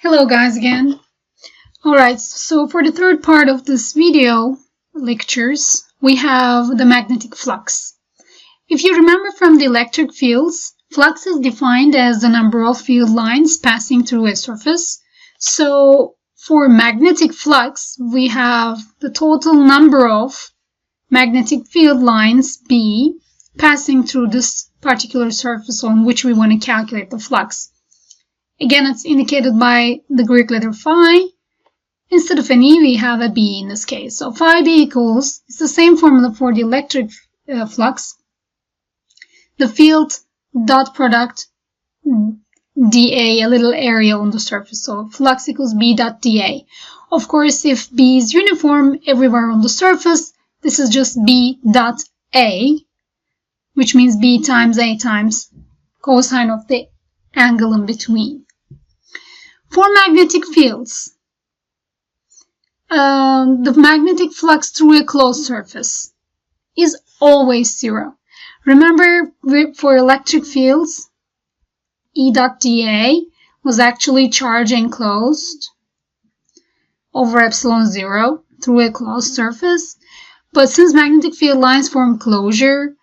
Hello guys again. Alright, so for the third part of this video lectures, we have the magnetic flux. If you remember from the electric fields, flux is defined as the number of field lines passing through a surface. So for magnetic flux, we have the total number of magnetic field lines B passing through this particular surface on which we want to calculate the flux. Again, it's indicated by the Greek letter phi. Instead of an E, we have a B in this case. So phi B equals, it's the same formula for the electric flux. The field dot product dA, a little area on the surface. So flux equals B dot dA. Of course, if B is uniform everywhere on the surface, this is just B dot A, which means B times A times cosine of the angle in between. For magnetic fields, the magnetic flux through a closed surface is always zero. Remember, for electric fields, E dot dA was actually charge enclosed over epsilon zero through a closed surface. But since magnetic field lines form closure,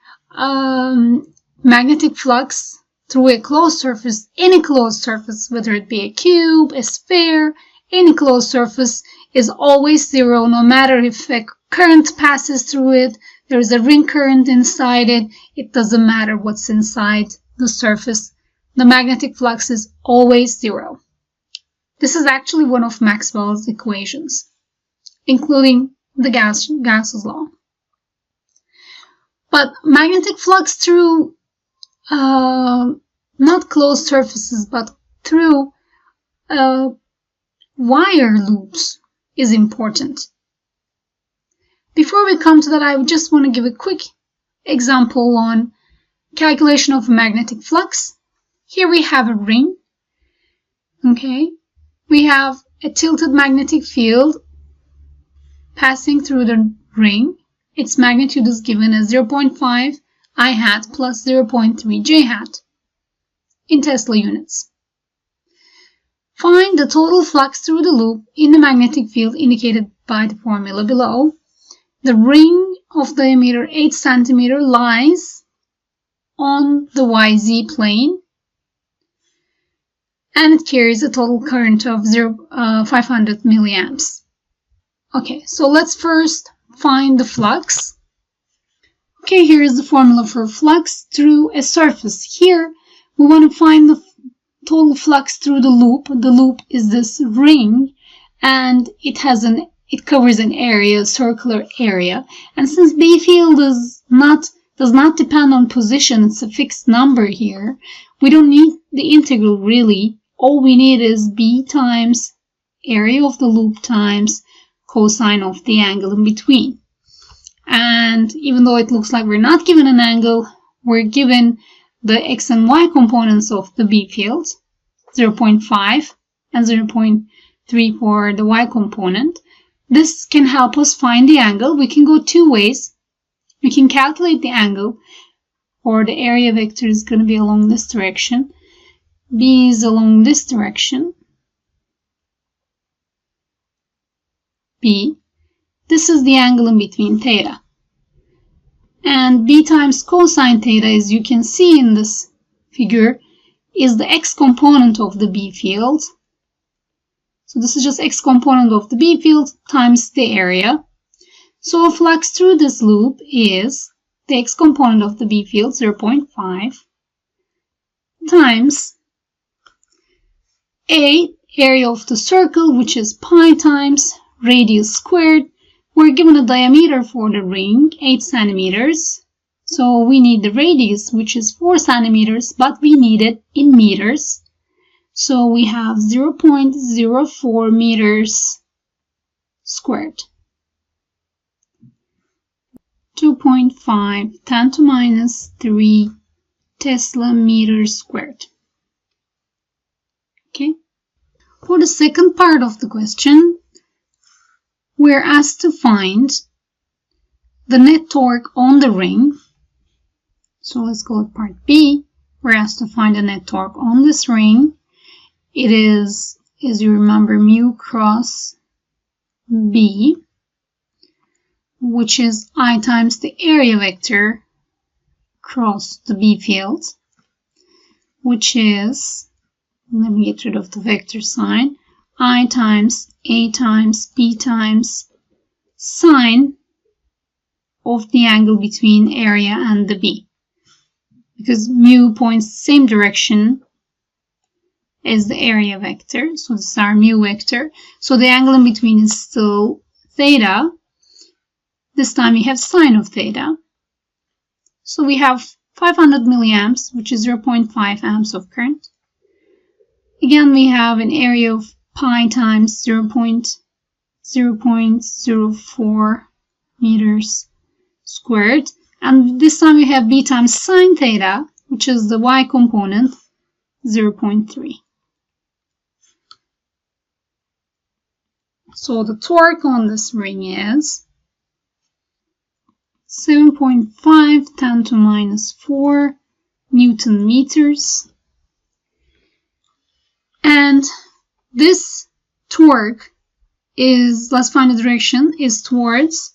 magnetic flux through a closed surface, any closed surface, whether it be a cube, a sphere, any closed surface is always zero, no matter if a current passes through it, there is a ring current inside it, it doesn't matter what's inside the surface. The magnetic flux is always zero. This is actually one of Maxwell's equations, including the Gauss's law. But magnetic flux through not closed surfaces, but through wire loops is important. Before we come to that, I just want to give a quick example on calculation of magnetic flux. Here we have a ring. Okay, we have a tilted magnetic field passing through the ring. Its magnitude is given as 0.5 I hat plus 0.3 j hat in Tesla units. Find the total flux through the loop in the magnetic field indicated by the formula below. The ring of diameter 8 cm lies on the YZ plane and it carries a total current of 500 milliamps. Okay, so let's first find the flux. Okay, here is the formula for flux through a surface. Here, we want to find the total flux through the loop. The loop is this ring, and it covers an area, a circular area. And since B field does not depend on position, it's a fixed number here, we don't need the integral really. All we need is B times area of the loop times cosine of the angle in between. And even though it looks like we're not given an angle, we're given the x and y components of the B field, 0.5 and 0.3 for the y component. This can help us find the angle. We can go two ways. We can calculate the angle, or the area vector is going to be along this direction. B is along this direction. B. This is the angle in between theta. And B times cosine theta, as you can see in this figure, is the x component of the B field. So this is just x component of the B field times the area. So flux through this loop is the x component of the B field, 0.5, times A, area of the circle, which is pi times radius squared. We're given a diameter for the ring, 8 centimeters. So we need the radius, which is 4 centimeters, but we need it in meters. So we have 0.04 meters squared. 2.5 10 to minus 3 Tesla meters squared. Okay. For the second part of the question, we're asked to find the net torque on the ring. So let's go with part B. We're asked to find the net torque on this ring. It is as you remember, mu cross B, which is I times the area vector across the B field, which is, let me get rid of the vector sign, I times A times B times sine of the angle between area and the B. Because mu points the same direction as the area vector, so this is our mu vector. So the angle in between is still theta. This time we have sine of theta. So we have 500 milliamps, which is 0.5 amps of current. Again, we have an area of pi times 0.04 meters squared. And this time we have b times sine theta, which is the y component, 0.3. So the torque on this ring is 7.5 10 to minus 4 Newton meters. And this torque is, let's find the direction, is towards,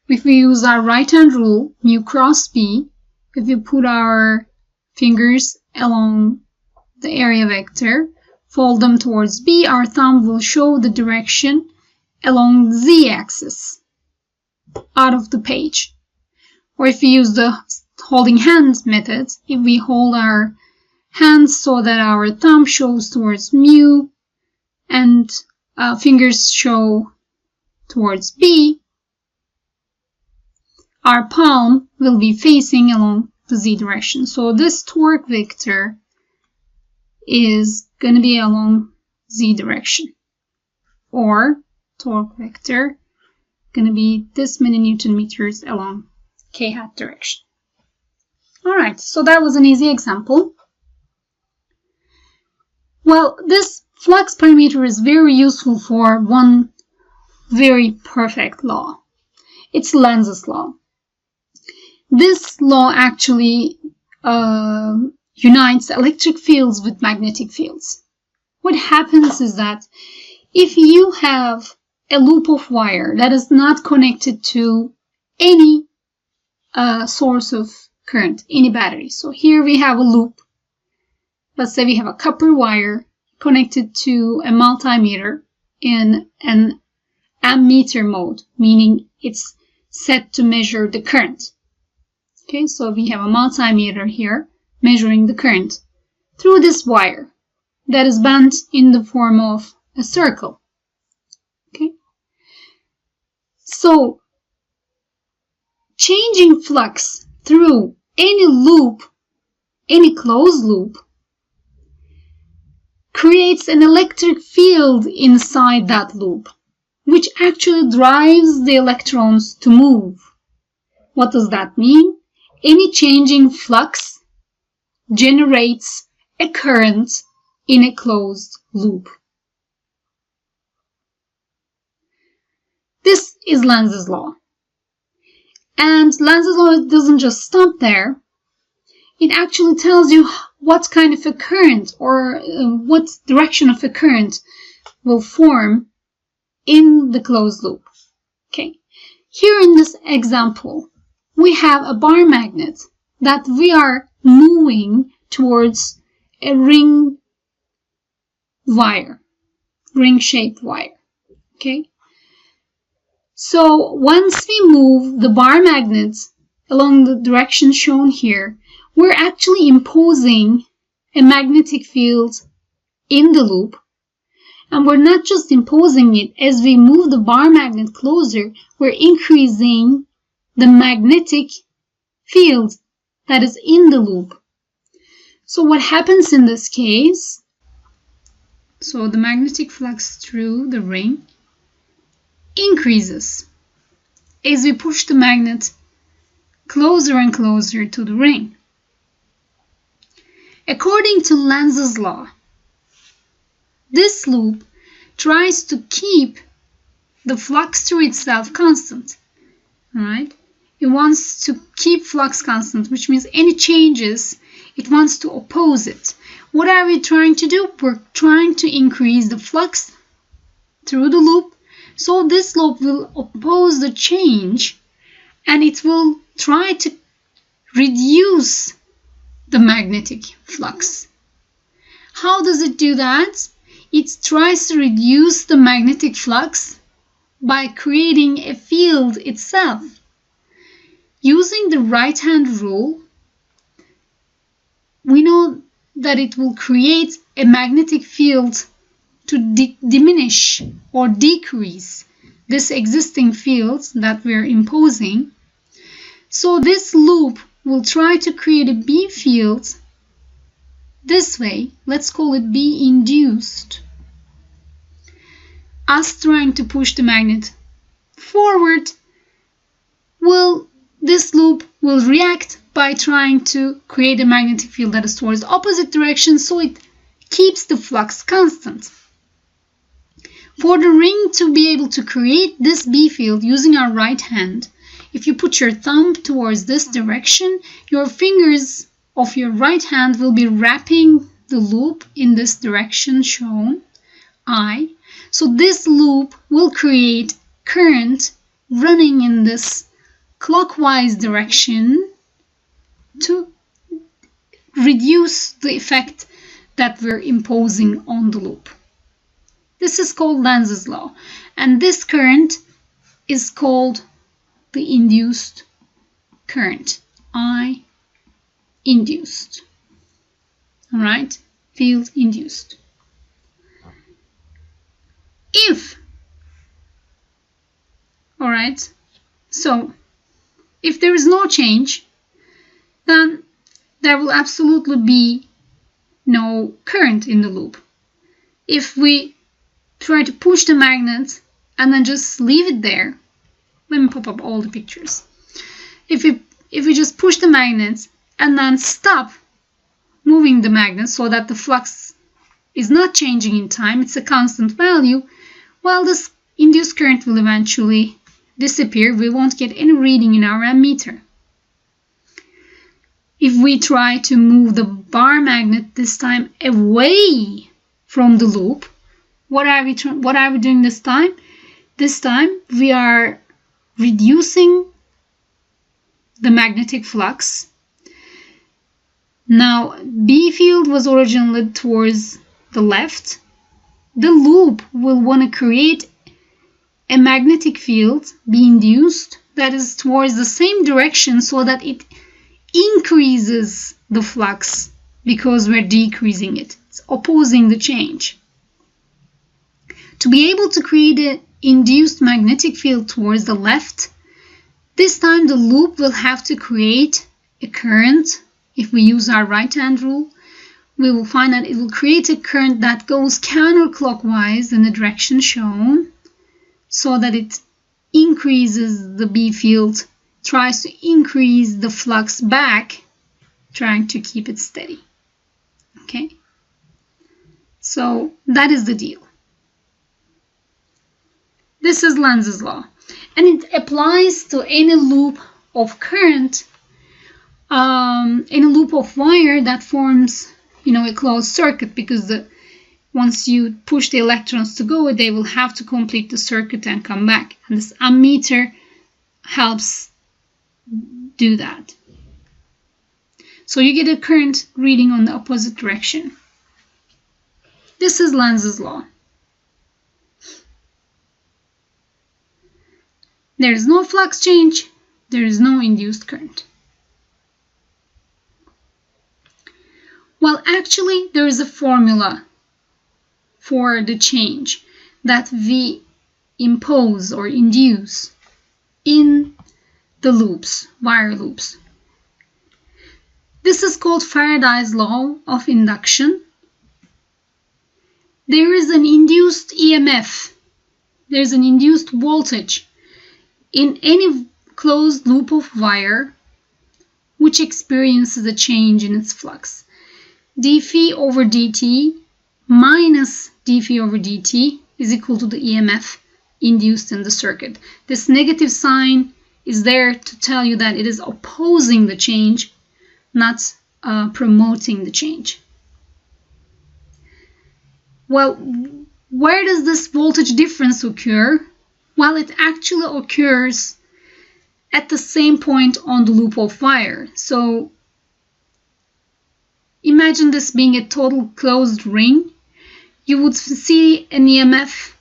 if we use our right hand rule, mu cross B, if we put our fingers along the area vector, fold them towards B, our thumb will show the direction along the z-axis out of the page. Or if we use the holding hands method, if we hold our hands so that our thumb shows towards mu and fingers show towards B, our palm will be facing along the z direction. So this torque vector is going to be along z direction, or torque vector going to be this many Newton meters along k hat direction. Alright, so that was an easy example. Well, this flux parameter is very useful for one very perfect law. It's Lenz's law. This law actually unites electric fields with magnetic fields. What happens is that if you have a loop of wire that is not connected to any source of current, any battery. So here we have a loop. Let's say we have a copper wire connected to a multimeter in an ammeter mode, meaning it's set to measure the current. Okay, so we have a multimeter here measuring the current through this wire that is bent in the form of a circle. Okay, so changing flux through any loop, any closed loop, creates an electric field inside that loop, which actually drives the electrons to move. What does that mean? Any changing flux generates a current in a closed loop. This is Lenz's law. And Lenz's law doesn't just stop there. It actually tells you what kind of a current or what direction of a current will form in the closed loop. Okay, here in this example, we have a bar magnet that we are moving towards a ring wire, ring-shaped wire. Okay, so once we move the bar magnet along the direction shown here, we're actually imposing a magnetic field in the loop. And we're not just imposing it. As we move the bar magnet closer, we're increasing the magnetic field that is in the loop. So what happens in this case? So the magnetic flux through the ring increases as we push the magnet closer and closer to the ring. According to Lenz's law, this loop tries to keep the flux through itself constant. Alright? It wants to keep flux constant, which means any changes, it wants to oppose it. What are we trying to do? We're trying to increase the flux through the loop. So this loop will oppose the change and it will try to reduce the magnetic flux. How does it do that? It tries to reduce the magnetic flux by creating a field itself. Using the right-hand rule, we know that it will create a magnetic field to diminish or decrease this existing field that we're imposing. So this loop will try to create a B field this way. Let's call it B induced. Us trying to push the magnet forward, this loop will react by trying to create a magnetic field that is towards the opposite direction, so it keeps the flux constant. For the ring to be able to create this B field using our right hand, if you put your thumb towards this direction, your fingers of your right hand will be wrapping the loop in this direction shown, I. So this loop will create current running in this clockwise direction to reduce the effect that we're imposing on the loop. This is called Lenz's law, and this current is called the induced current, I induced. All right, field induced. So if there is no change, then there will absolutely be no current in the loop. If we try to push the magnet and then just leave it there, let me pop up all the pictures. If we just push the magnet and then stop moving the magnet so that the flux is not changing in time, it's a constant value, well, this induced current will eventually disappear. We won't get any reading in our ammeter. If we try to move the bar magnet this time away from the loop, what are we doing this time? This time we are reducing the magnetic flux. Now, B field was originally towards the left. The loop will want to create a magnetic field, B induced, that is towards the same direction so that it increases the flux because we're decreasing it. It's opposing the change. To be able to create an induced magnetic field towards the left, this time the loop will have to create a current. If we use our right-hand rule, we will find that it will create a current that goes counterclockwise in the direction shown, so that it increases the B field, tries to increase the flux back, trying to keep it steady. Okay? So that is the deal. This is Lenz's law, and it applies to any loop of current, any loop of wire that forms, a closed circuit, because once you push the electrons to go, they will have to complete the circuit and come back. And this ammeter helps do that. So you get a current reading on the opposite direction. This is Lenz's law. There is no flux change. There is no induced current. Well, actually, there is a formula for the change that we impose or induce in the loops, wire loops. This is called Faraday's law of induction. There is an induced EMF, there's an induced voltage in any closed loop of wire which experiences a change in its flux. dφ over dt minus dφ over dt is equal to the EMF induced in the circuit. This negative sign is there to tell you that it is opposing the change, not promoting the change. Well, where does this voltage difference occur? Well, it actually occurs at the same point on the loop of wire. So imagine this being a total closed ring. You would see an EMF,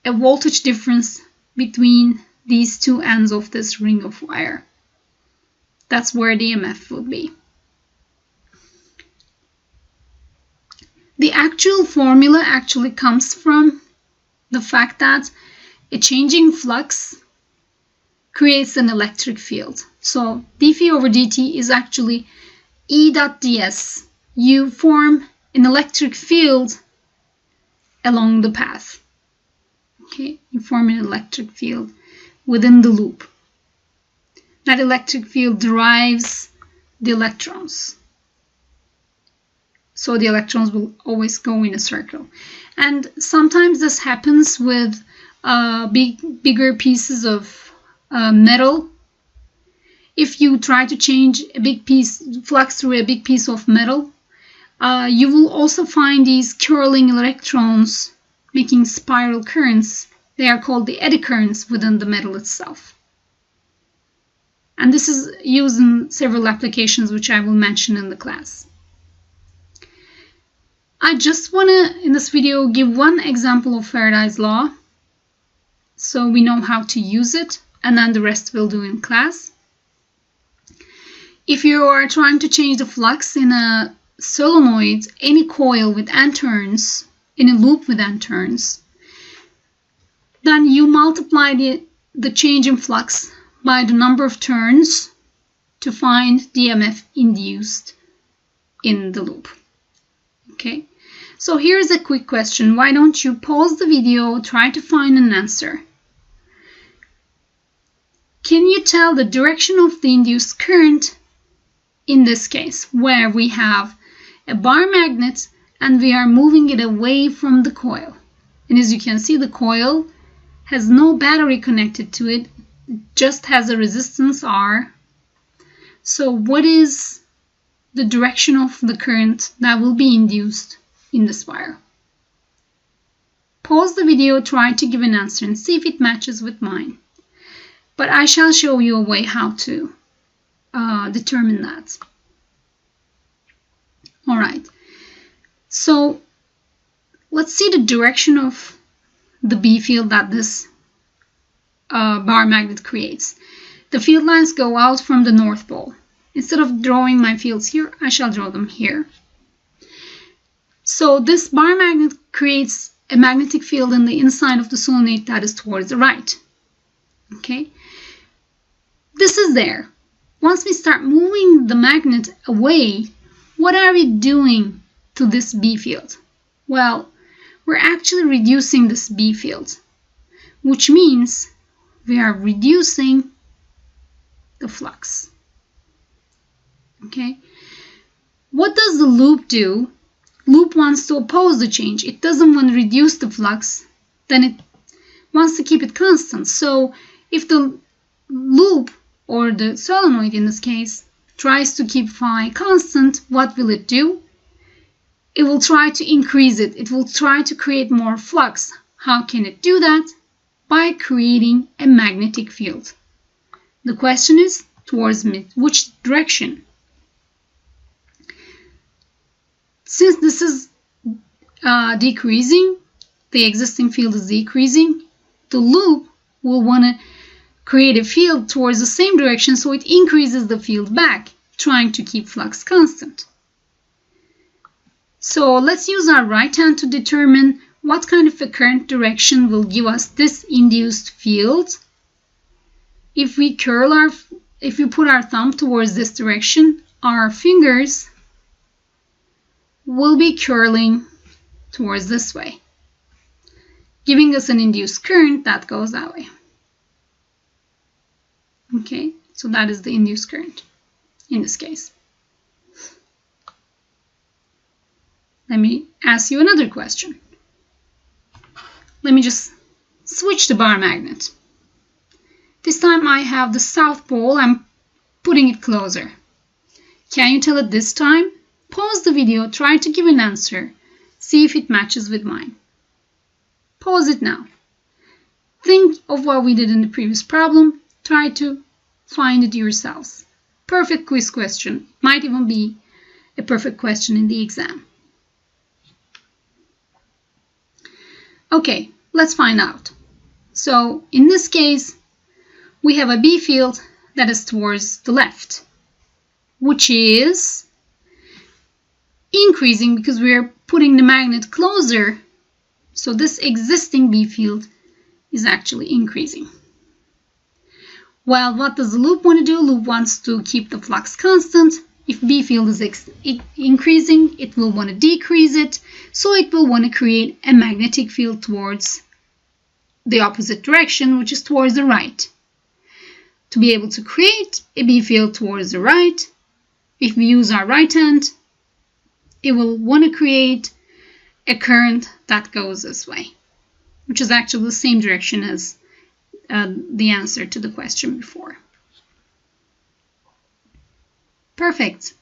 a voltage difference between these two ends of this ring of wire. That's where the EMF would be. The actual formula actually comes from the fact that a changing flux creates an electric field. So dphi over dt is actually E dot ds. You form an electric field along the path. Okay, you form an electric field within the loop. That electric field drives the electrons. So the electrons will always go in a circle. And sometimes this happens with bigger pieces of metal. If you try to change a big piece, flux through a big piece of metal, you will also find these curling electrons making spiral currents. They are called the eddy currents within the metal itself. And this is used in several applications, which I will mention in the class. I just want to, in this video, give one example of Faraday's law, so we know how to use it, and then the rest we'll do in class. If you are trying to change the flux in a solenoid, any coil with N turns, in a loop with N turns, then you multiply the change in flux by the number of turns to find the EMF induced in the loop. Okay, so here's a quick question. Why don't you pause the video, try to find an answer? Can you tell the direction of the induced current in this case, where we have a bar magnet and we are moving it away from the coil? And as you can see, the coil has no battery connected to it, just has a resistance R. So what is the direction of the current that will be induced in this wire? Pause the video, try to give an answer and see if it matches with mine. But I shall show you a way how to determine that. Alright, so let's see the direction of the B field that this bar magnet creates. The field lines go out from the North Pole. Instead of drawing my fields here, I shall draw them here. So this bar magnet creates a magnetic field in the inside of the solenoid that is towards the right. Okay, this is there. Once we start moving the magnet away, what are we doing to this B field? Well, we're actually reducing this B field, which means we are reducing the flux. Okay, what does the loop do? Loop wants to oppose the change. It doesn't want to reduce the flux, then it wants to keep it constant. So if the loop, or the solenoid in this case, tries to keep phi constant, what will it do? It will try to increase it. It will try to create more flux. How can it do that? By creating a magnetic field. The question is, towards which direction? Since this is decreasing, the existing field is decreasing, the loop will want to create a field towards the same direction, so it increases the field back, trying to keep flux constant. So let's use our right hand to determine what kind of a current direction will give us this induced field. If we put our thumb towards this direction, our fingers will be curling towards this way, giving us an induced current that goes that way. Okay, so that is the induced current in this case. Let me ask you another question. Let me just switch the bar magnet. This time I have the South Pole. I'm putting it closer. Can you tell it this time? Pause the video, try to give an answer. See if it matches with mine. Pause it now. Think of what we did in the previous problem. Try to find it yourselves. Perfect quiz question. Might even be a perfect question in the exam. Okay, let's find out. So in this case, we have a B field that is towards the left, which is increasing because we're putting the magnet closer. So this existing B field is actually increasing. Well, what does the loop want to do? Loop wants to keep the flux constant. If B field is increasing, it will want to decrease it. So it will want to create a magnetic field towards the opposite direction, which is towards the right. To be able to create a B field towards the right, if we use our right hand, it will want to create a current that goes this way, which is actually the same direction as the answer to the question before. Perfect.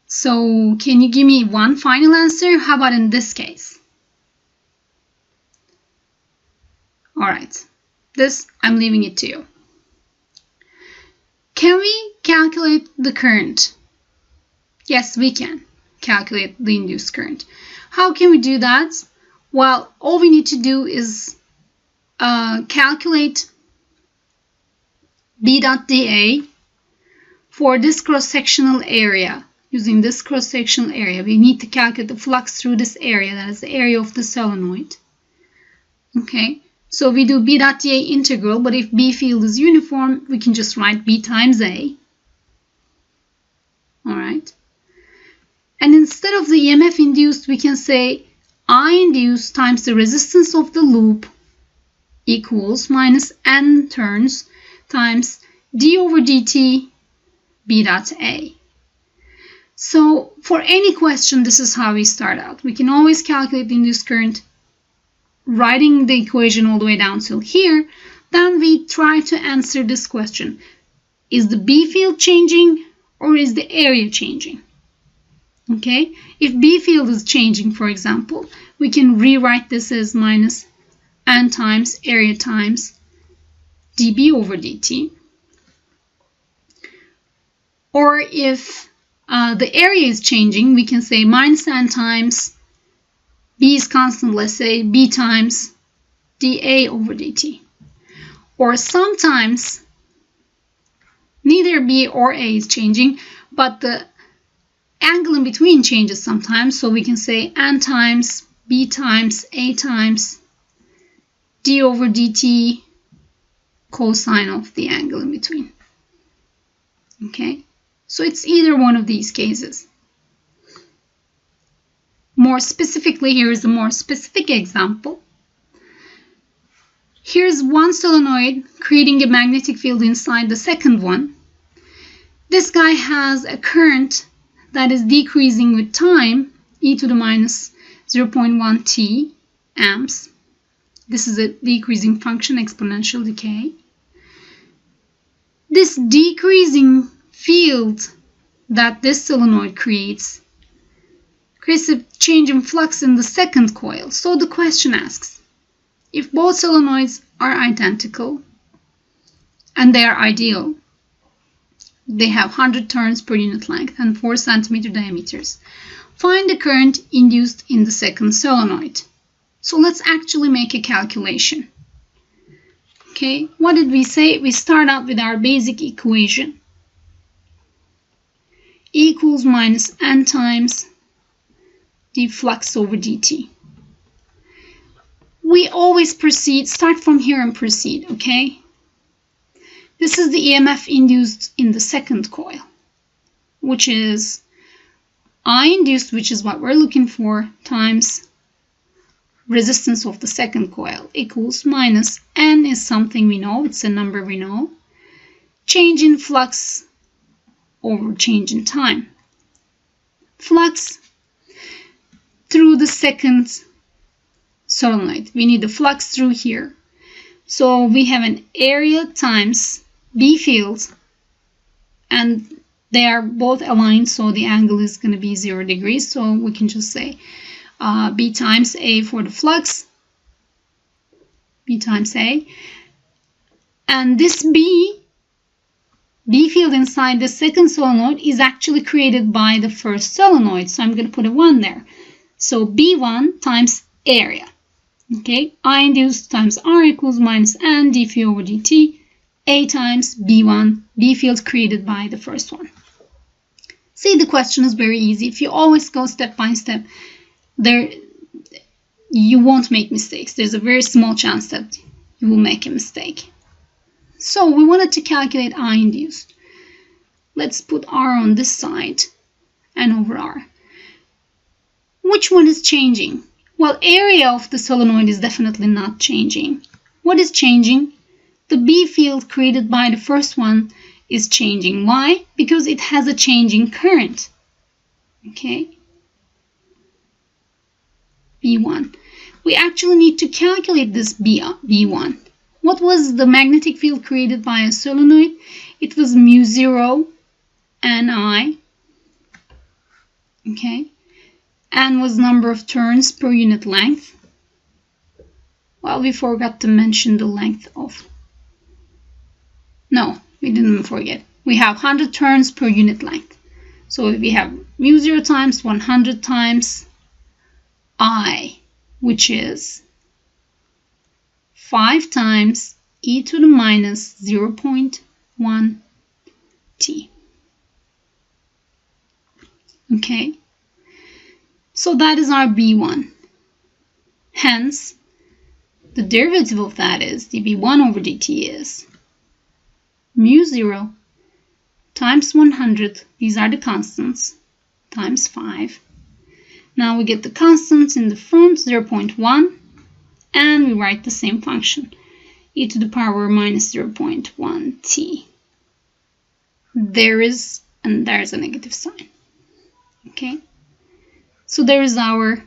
So can you give me one final answer? How about in this case? All right, this I'm leaving it to you. Can we calculate the current? Yes, we can calculate the induced current. How can we do that? Well, all we need to do is calculate B dot dA for this cross-sectional area. Using this cross-sectional area, we need to calculate the flux through this area, that is the area of the solenoid. Okay, so we do B dot dA integral, but if B field is uniform, we can just write B times A. All right. And instead of the EMF induced, we can say I induced times the resistance of the loop equals minus N turns times d over dt B dot A. So for any question, this is how we start out. We can always calculate the induced current, writing the equation all the way down till here. Then we try to answer this question. Is the B field changing or is the area changing? Okay, if B field is changing, for example, we can rewrite this as minus N times area times dB over dt. Or if the area is changing, we can say minus N times B is constant, let's say B times dA over dt. Or sometimes neither B or A is changing, but the angle in between changes sometimes, so we can say N times B times A times d over dt cosine of the angle in between. Okay, so it's either one of these cases. More specifically, here is a more specific example. Here's one solenoid creating a magnetic field inside the second one. This guy has a current that is decreasing with time, e to the minus 0.1 t amps. This is a decreasing function, exponential decay. This decreasing field that this solenoid creates a change in flux in the second coil. So the question asks, if both solenoids are identical and they are ideal, they have 100 turns per unit length and 4 centimeter diameters, find the current induced in the second solenoid. So let's actually make a calculation. Okay, what did we say? We start out with our basic equation. E equals minus N times d flux over dt. We always start from here and proceed, okay? This is the EMF induced in the second coil, which is I induced, which is what we're looking for, times resistance of the second coil equals minus N is something we know, it's a number we know, change in flux over change in time. Flux through the second solenoid. We need the flux through here. So we have an area times B field, and They are both aligned, so the angle is going to be 0 degrees. So we can just say B times A for the flux. B times A. And this B field inside the second solenoid is actually created by the first solenoid. So I'm going to put a 1 there. So B1 times area. Okay, I induced times R equals minus N dphi over dt. A times B1, B field created by the first one. See, the question is very easy. If you always go step by step, you won't make mistakes. There's a very small chance that you will make a mistake. So we wanted to calculate I induced. Let's put R on this side and over R. Which one is changing? Well, area of the solenoid is definitely not changing. What is changing? The B field created by the first one is changing. Why? Because it has a changing current. Okay. B1. We actually need to calculate this B1. What was the magnetic field created by a solenoid? It was mu0 Ni. Okay. N was number of turns per unit length. Well, we forgot to mention the length of... No, we didn't forget. We have 100 turns per unit length. So we have mu0 times 100 times I, which is 5 times e to the minus 0.1 t. Okay. So that is our B1. Hence, the derivative of that is dB1 over dt is mu0 times 100, these are the constants, times 5. Now we get the constants in the front, 0.1, and we write the same function, e to the power minus 0.1 t. There's a negative sign. Okay. So there is our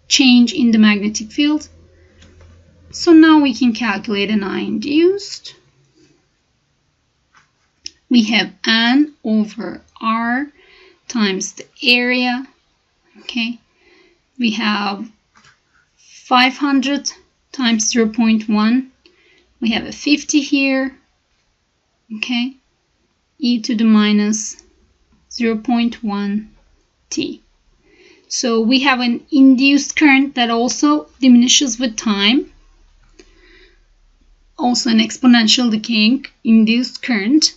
change in the magnetic field. So now we can calculate an I induced. We have N over R times the area. Okay. We have 500 times 0.1. We have a 50 here. Okay. E to the minus 0.1 t. So we have an induced current that also diminishes with time. Also an exponential decaying induced current.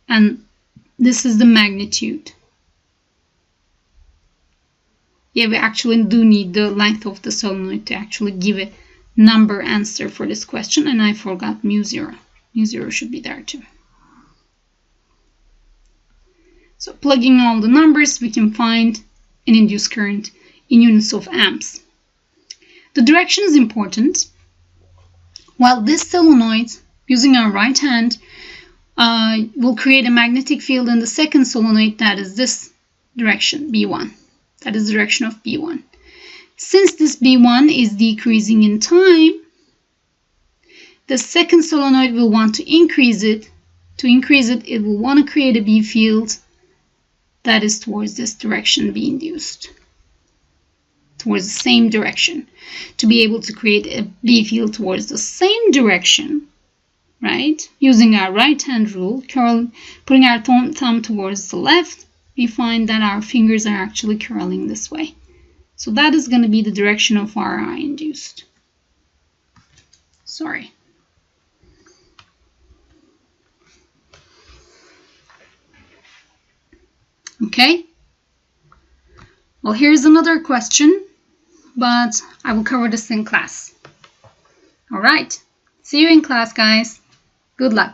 And this is the magnitude. Yeah, we actually do need the length of the solenoid to actually give a number answer for this question. And I forgot mu0. Mu0 should be there too. So plugging all the numbers, we can find an induced current in units of amps. The direction is important. While this solenoid, using our right hand, will create a magnetic field in the second solenoid, that is this direction, B1. That is the direction of B1. Since this B1 is decreasing in time, the second solenoid will want to increase it. To increase it, it will want to create a B field that is towards this direction, B induced, towards the same direction. To be able to create a B field towards the same direction, right? Using our right hand rule, putting our thumb towards the left, we find that our fingers are actually curling this way. So that is going to be the direction of our I induced. Sorry. Okay. Well, here's another question, but I will cover this in class. All right. See you in class, guys. Good luck.